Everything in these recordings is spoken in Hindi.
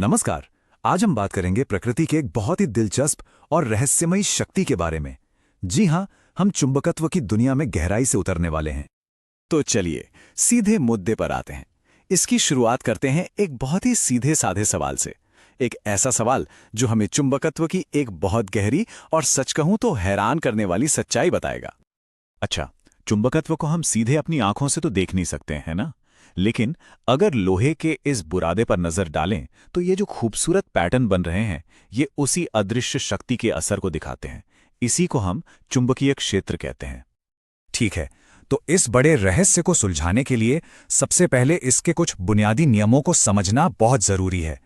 नमस्कार। आज हम बात करेंगे प्रकृति के एक बहुत ही दिलचस्प और रहस्यमयी शक्ति के बारे में। जी हाँ, हम चुंबकत्व की दुनिया में गहराई से उतरने वाले हैं। तो चलिए सीधे मुद्दे पर आते हैं। इसकी शुरुआत करते हैं एक बहुत ही सीधे साधे सवाल से। एक ऐसा सवाल जो हमें चुंबकत्व की एक बहुत गहरी और सच कहूं तो हैरान करने वाली सच्चाई बताएगा। अच्छा, चुंबकत्व को हम सीधे अपनी आंखों से तो देख नहीं सकते हैं ना, लेकिन अगर लोहे के इस बुरादे पर नजर डालें तो ये जो खूबसूरत पैटर्न बन रहे हैं, ये उसी अदृश्य शक्ति के असर को दिखाते हैं। इसी को हम चुंबकीय क्षेत्र कहते हैं। ठीक है, तो इस बड़े रहस्य को सुलझाने के लिए सबसे पहले इसके कुछ बुनियादी नियमों को समझना बहुत जरूरी है।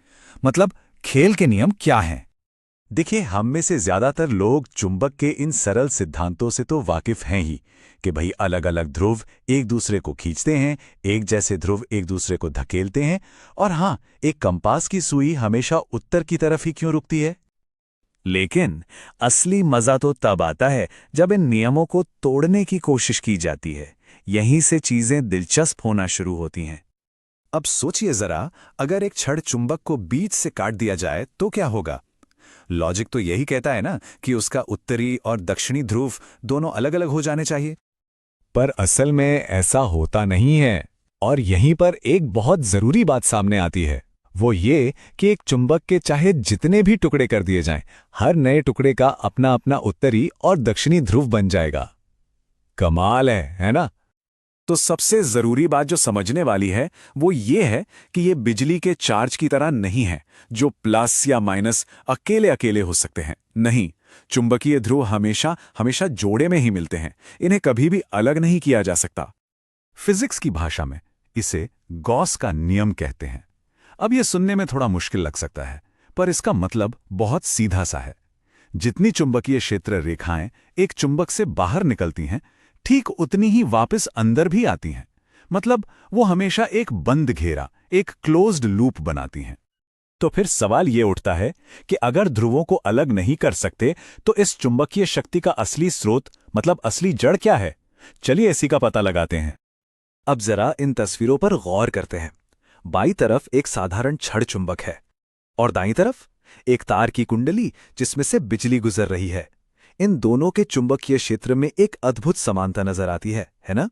मतलब, खेल के नियम क्या हैं? देखिए, हम में से ज्यादातर लोग चुंबक के इन सरल सिद्धांतों से तो वाकिफ हैं ही कि भाई अलग अलग ध्रुव एक दूसरे को खींचते हैं, एक जैसे ध्रुव एक दूसरे को धकेलते हैं, और हाँ, एक कंपास की सुई हमेशा उत्तर की तरफ ही क्यों रुकती है। लेकिन असली मजा तो तब आता है जब इन नियमों को तोड़ने की कोशिश की जाती है। यहीं से चीजें दिलचस्प होना शुरू होती हैं। अब सोचिए जरा, अगर एक छड़ चुंबक को बीच से काट दिया जाए तो क्या होगा? लॉजिक तो यही कहता है ना कि उसका उत्तरी और दक्षिणी ध्रुव दोनों अलग अलग हो जाने चाहिए। पर असल में ऐसा होता नहीं है, और यहीं पर एक बहुत जरूरी बात सामने आती है। वो ये कि एक चुंबक के चाहे जितने भी टुकड़े कर दिए जाएं, हर नए टुकड़े का अपना अपना उत्तरी और दक्षिणी ध्रुव बन जाएगा। कमाल है ना? तो सबसे जरूरी बात जो समझने वाली है वो ये है कि ये बिजली के चार्ज की तरह नहीं है, जो प्लस या माइनस अकेले अकेले हो सकते हैं। नहीं, चुंबकीय ध्रुव हमेशा हमेशा जोड़े में ही मिलते हैं। इन्हें कभी भी अलग नहीं किया जा सकता। फिजिक्स की भाषा में इसे गॉस का नियम कहते हैं। अब यह सुनने में थोड़ा मुश्किल लग सकता है, पर इसका मतलब बहुत सीधा सा है। जितनी चुंबकीय क्षेत्र रेखाएं एक चुंबक से बाहर निकलती हैं, ठीक उतनी ही वापस अंदर भी आती हैं। मतलब वो हमेशा एक बंद घेरा, एक क्लोज्ड लूप बनाती हैं। तो फिर सवाल ये उठता है कि अगर ध्रुवों को अलग नहीं कर सकते तो इस चुंबकीय शक्ति का असली स्रोत, मतलब असली जड़ क्या है? चलिए इसी का पता लगाते हैं। अब जरा इन तस्वीरों पर गौर करते हैं। बाईं तरफ एक साधारण छड़ चुंबक है और दाईं तरफ एक तार की कुंडली जिसमें से बिजली गुजर रही है। इन दोनों के चुंबकीय क्षेत्र में एक अद्भुत समानता नजर आती है ना?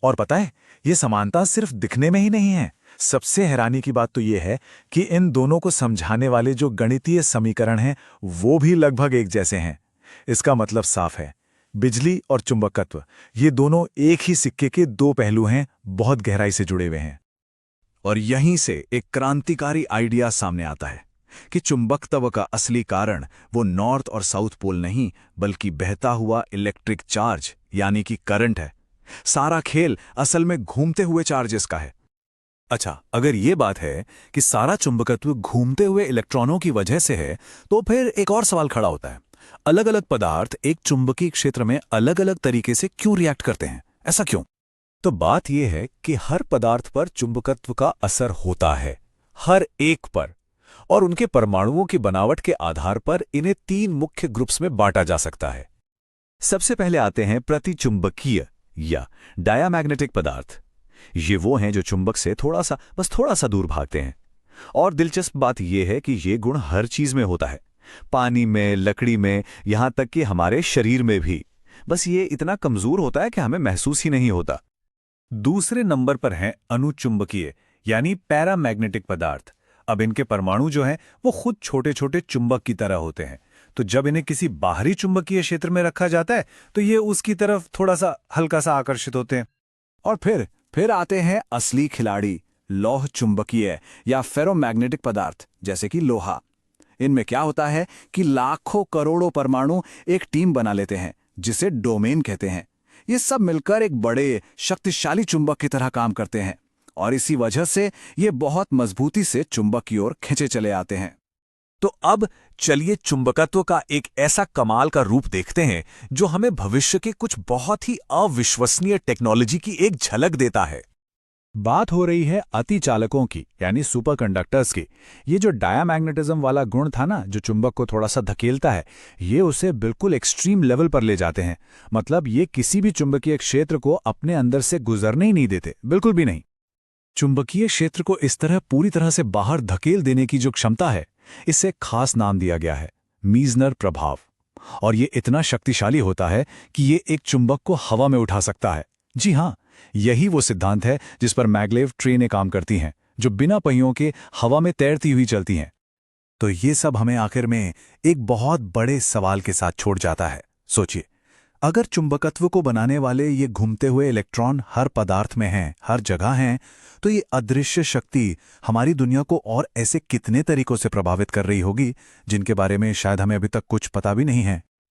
और पता है, ये समानता सिर्फ दिखने में ही नहीं है। सबसे हैरानी की बात तो ये है कि इन दोनों को समझाने वाले जो गणितीय समीकरण हैं, वो भी लगभग एक जैसे हैं। इसका मतलब साफ है, बिजली और चुंबकत्व ये दोनों एक ही सिक्के के दो पहलू हैं, बहुत गहराई से जुड़े हुए हैं। और यहीं से एक क्रांतिकारी आइडिया सामने आता है कि चुंबकत्व का असली कारण वो नॉर्थ और साउथ पोल नहीं, बल्कि बहता हुआ इलेक्ट्रिक चार्ज यानी कि करंट है। सारा खेल असल में घूमते हुए चार्जेस का है। अच्छा, अगर ये बात है कि सारा चुंबकत्व घूमते हुए इलेक्ट्रॉनों की वजह से है, तो फिर एक और सवाल खड़ा होता है। अलग अलग पदार्थ एक चुंबकीय क्षेत्र में अलग अलग तरीके से क्यों रिएक्ट करते हैं? ऐसा क्यों? तो बात यह है कि हर पदार्थ पर चुंबकत्व का असर होता है, हर एक पर, और उनके परमाणुओं की बनावट के आधार पर इन्हें तीन मुख्य ग्रुप्स में बांटा जा सकता है। सबसे पहले आते हैं प्रतिचुंबकीय या डायामैग्नेटिक पदार्थ। ये वो हैं जो चुंबक से बस थोड़ा सा दूर भागते हैं। और दिलचस्प बात यह है कि ये गुण हर चीज में होता है, पानी में, लकड़ी में, यहां तक कि हमारे शरीर में भी। बस ये इतना कमजोर होता है कि हमें महसूस ही नहीं होता। दूसरे नंबर पर हैं अनुचुंबकीय यानी पैरामैग्नेटिक पदार्थ। अब इनके परमाणु जो हैं वो खुद छोटे छोटे चुंबक की तरह होते हैं। तो जब इन्हें किसी बाहरी चुंबकीय क्षेत्र में रखा जाता है तो ये उसकी तरफ थोड़ा सा हल्का सा आकर्षित होते हैं। और फिर आते हैं असली खिलाड़ी, लौह चुंबकीय या फेरोमैग्नेटिक पदार्थ, जैसे कि लोहा। इनमें क्या होता है कि लाखों करोड़ों परमाणु एक टीम बना लेते हैं, जिसे डोमेन कहते हैं। ये सब मिलकर एक बड़े शक्तिशाली चुंबक की तरह काम करते हैं, और इसी वजह से ये बहुत मजबूती से चुंबक की ओर खींचे चले आते हैं। तो अब चलिए चुंबकत्व का एक ऐसा कमाल का रूप देखते हैं जो हमें भविष्य के कुछ बहुत ही अविश्वसनीय टेक्नोलॉजी की एक झलक देता है। बात हो रही है अतिचालकों की, यानी सुपरकंडक्टर्स की। ये जो डायामैग्नेटिज्म वाला गुण था ना, जो चुंबक को थोड़ा सा धकेलता है, ये उसे बिल्कुल एक्सट्रीम लेवल पर ले जाते हैं। मतलब ये किसी भी चुंबकीय क्षेत्र को अपने अंदर से गुजरने ही नहीं देते, बिल्कुल भी नहीं। चुंबकीय क्षेत्र को इस तरह पूरी तरह से बाहर धकेल देने की जो क्षमता है, इसे खास नाम दिया गया है, मीजनर प्रभाव। और ये इतना शक्तिशाली होता है कि ये एक चुंबक को हवा में उठा सकता है। जी हाँ, यही वो सिद्धांत है जिस पर मैग्लेव ट्रेनें काम करती हैं, जो बिना पहियों के हवा में तैरती हुई चलती हैं। तो ये सब हमें आखिर में एक बहुत बड़े सवाल के साथ छोड़ जाता है। सोचिए, अगर चुंबकत्व को बनाने वाले ये घूमते हुए इलेक्ट्रॉन हर पदार्थ में हैं, हर जगह हैं, तो ये अदृश्य शक्ति हमारी दुनिया को और ऐसे कितने तरीकों से प्रभावित कर रही होगी जिनके बारे में शायद हमें अभी तक कुछ पता भी नहीं है।